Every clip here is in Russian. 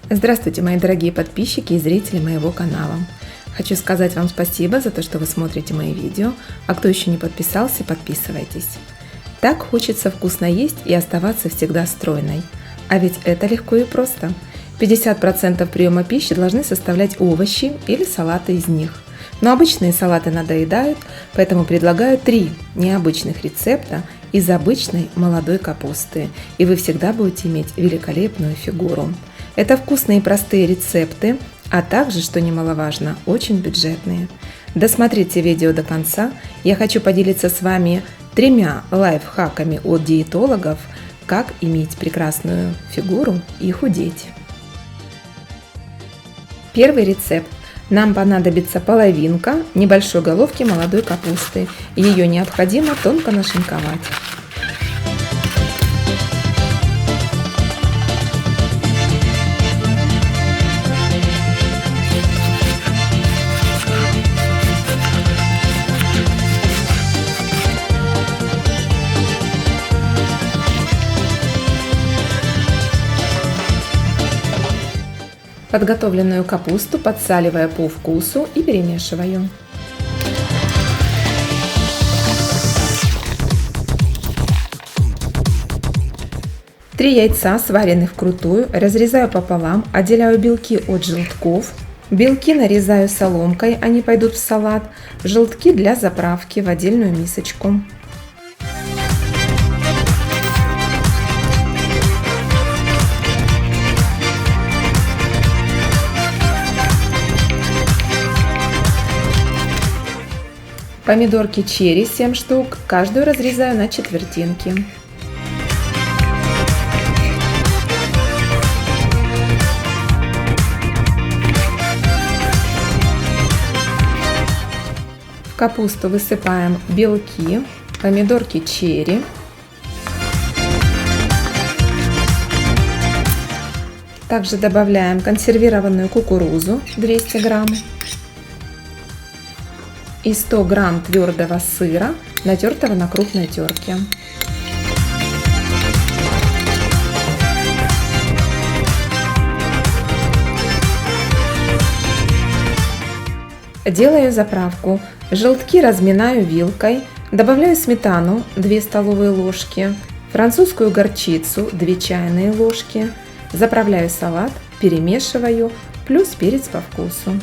Здравствуйте, мои дорогие подписчики и зрители моего канала. Хочу сказать вам спасибо за то, что вы смотрите мои видео, а кто еще не подписался, подписывайтесь. Так хочется вкусно есть и оставаться всегда стройной. А ведь это легко и просто. 50% приема пищи должны составлять овощи или салаты из них. Но обычные салаты надоедают, поэтому предлагаю 3 необычных рецепта из обычной молодой капусты, и вы всегда будете иметь великолепную фигуру. Это вкусные и простые рецепты, а также, что немаловажно, очень бюджетные. Досмотрите видео до конца. Я хочу поделиться с вами 3 лайфхаками от диетологов, как иметь прекрасную фигуру и худеть. Первый рецепт. Нам понадобится половинка небольшой головки молодой капусты. Ее необходимо тонко нашинковать. Подготовленную капусту подсаливаю по вкусу и перемешиваю. Три яйца, сваренных вкрутую, разрезаю пополам, отделяю белки от желтков. Белки нарезаю соломкой, они пойдут в салат. Желтки для заправки в отдельную мисочку. Помидорки черри 7 штук, каждую разрезаю на четвертинки. В капусту высыпаем белки, помидорки черри. Также добавляем консервированную кукурузу 200 грамм. И 100 грамм твердого сыра, натертого на крупной терке. Делаю заправку. Желтки разминаю вилкой, добавляю сметану 2 столовые ложки, французскую горчицу 2 чайные ложки, заправляю салат, перемешиваю, плюс перец по вкусу.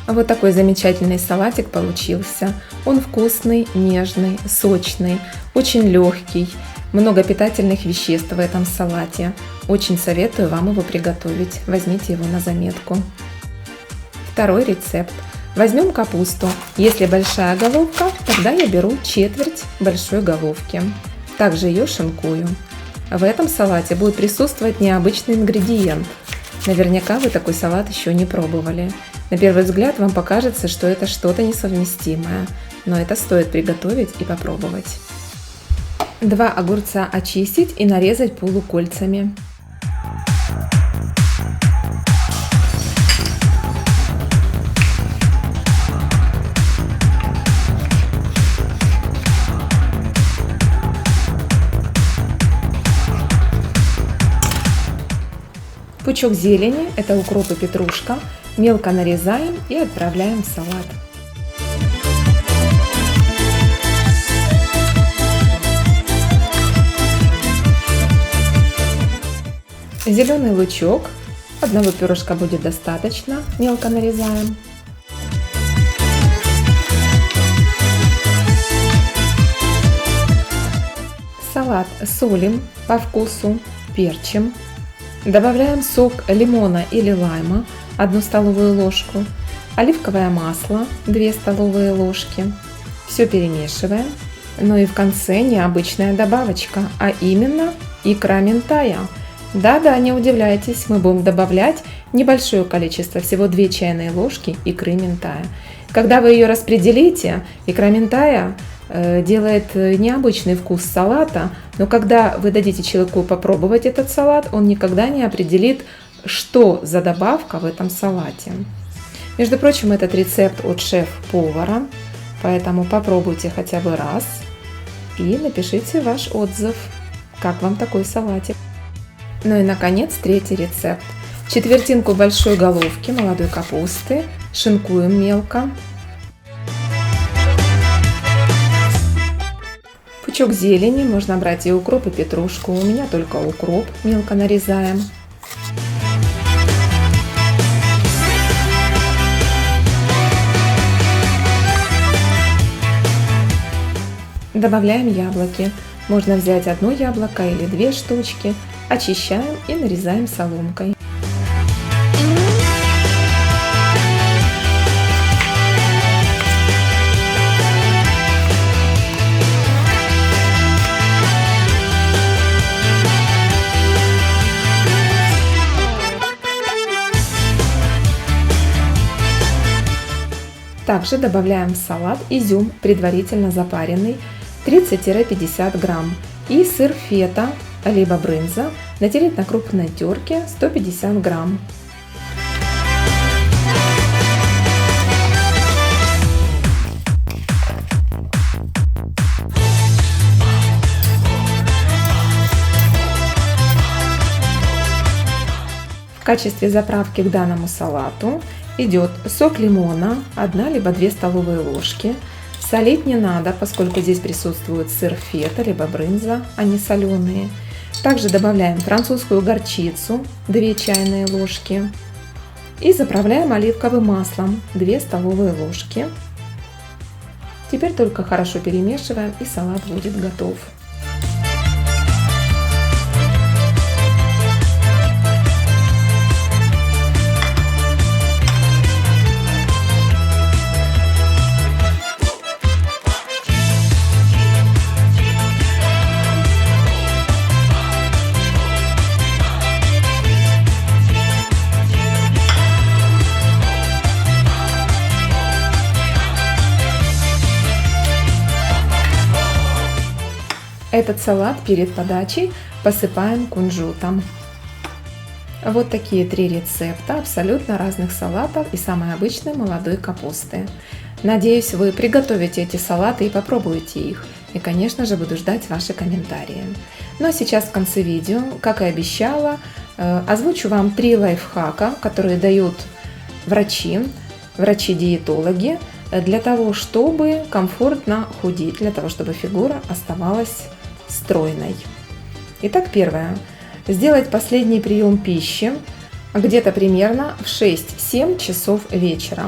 Вот такой замечательный салатик получился. Он вкусный, нежный, сочный, очень легкий. Много питательных веществ в этом салате. Очень советую вам его приготовить. Возьмите его на заметку. Второй рецепт. Возьмем капусту. Если большая головка, тогда я беру четверть большой головки. Также ее шинкую. В этом салате будет присутствовать необычный ингредиент. Наверняка вы такой салат еще не пробовали. На первый взгляд вам покажется, что это что-то несовместимое, но это стоит приготовить и попробовать. 2 огурца очистить и нарезать полукольцами. Пучок зелени, это укроп и петрушка, мелко нарезаем и отправляем в салат. Зеленый лучок, одного перышка будет достаточно, мелко нарезаем. Салат солим по вкусу, перчим. Добавляем сок лимона или лайма 1 столовую ложку, оливковое масло 2 столовые ложки. Все перемешиваем Ну и в конце необычная добавочка, а именно икра минтая. Да-да, не удивляйтесь, мы будем добавлять небольшое количество, всего 2 чайные ложки икры минтая. Когда вы ее распределите, икра минтая делает необычный вкус салата, но когда вы дадите человеку попробовать этот салат, он никогда не определит, что за добавка в этом салате. Между прочим, этот рецепт от шеф-повара, поэтому попробуйте хотя бы раз и напишите ваш отзыв, как вам такой салатик. Ну и, наконец, третий рецепт. Четвертинку большой головки молодой капусты шинкуем мелко. Пучок зелени, можно брать и укроп, и петрушку. У меня только укроп, мелко нарезаем. Добавляем яблоки. Можно взять одно яблоко или 2 штучки. Очищаем и нарезаем соломкой. Также добавляем в салат изюм, предварительно запаренный, 30-50 грамм, и сыр фета, либо брынза, натереть на крупной терке, 150 грамм. В качестве заправки к данному салату идет сок лимона, 1 либо 2 столовые ложки. Солить не надо, поскольку здесь присутствует сыр фета, либо брынза, они соленые. Также добавляем французскую горчицу, 2 чайные ложки. И заправляем оливковым маслом, 2 столовые ложки. Теперь только хорошо перемешиваем, и салат будет готов. Этот салат перед подачей посыпаем кунжутом. Вот такие 3 рецепта абсолютно разных салатов и самой обычной молодой капусты. Надеюсь, вы приготовите эти салаты и попробуете их. И, конечно же, буду ждать ваши комментарии. Ну а сейчас в конце видео, как и обещала, озвучу вам 3 лайфхака, которые дают врачи-диетологи, для того, чтобы комфортно худеть, для того, чтобы фигура оставалась стройной. Итак, первое. Сделать последний прием пищи где-то примерно в 6-7 часов вечера.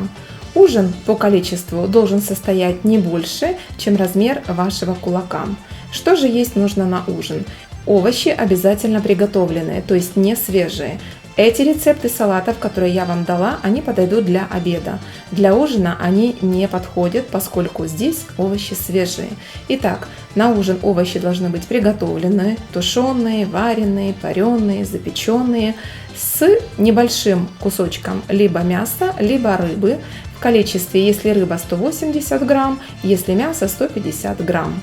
Ужин по количеству должен состоять не больше, чем размер вашего кулака. Что же есть нужно на ужин? Овощи обязательно приготовленные, то есть не свежие. Эти рецепты салатов, которые я вам дала, они подойдут для обеда. Для ужина они не подходят, поскольку здесь овощи свежие. Итак, на ужин овощи должны быть приготовленные, тушеные, вареные, пареные, запеченные, с небольшим кусочком либо мяса, либо рыбы. В количестве, если рыба 180 грамм, если мясо 150 грамм.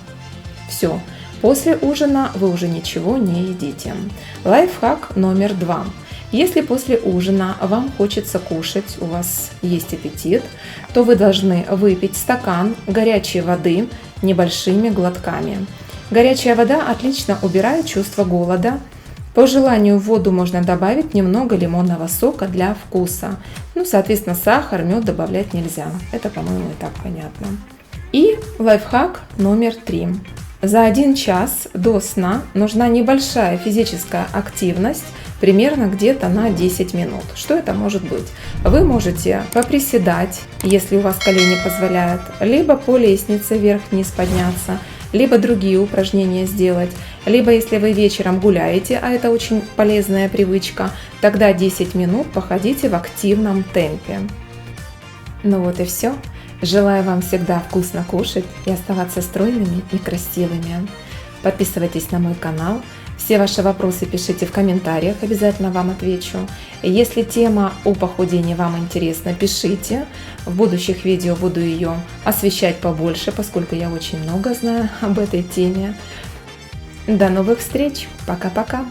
Все. После ужина вы уже ничего не едите. Лайфхак номер 2. Если после ужина вам хочется кушать, у вас есть аппетит, то вы должны выпить стакан горячей воды небольшими глотками. Горячая вода отлично убирает чувство голода. По желанию в воду можно добавить немного лимонного сока для вкуса. Ну, соответственно, сахар, мед добавлять нельзя. Это, по-моему, и так понятно. И лайфхак номер 3. За 1 час до сна нужна небольшая физическая активность, примерно где-то на 10 минут. Что это может быть? Вы можете поприседать, если у вас колени позволяют, либо по лестнице вверх-вниз подняться, либо другие упражнения сделать, либо если вы вечером гуляете, а это очень полезная привычка, тогда 10 минут походите в активном темпе. Ну вот и все. Желаю вам всегда вкусно кушать и оставаться стройными и красивыми. Подписывайтесь на мой канал. Все ваши вопросы пишите в комментариях, обязательно вам отвечу. Если тема о похудении вам интересна, пишите. В будущих видео буду ее освещать побольше, поскольку я очень много знаю об этой теме. До новых встреч. Пока-пока.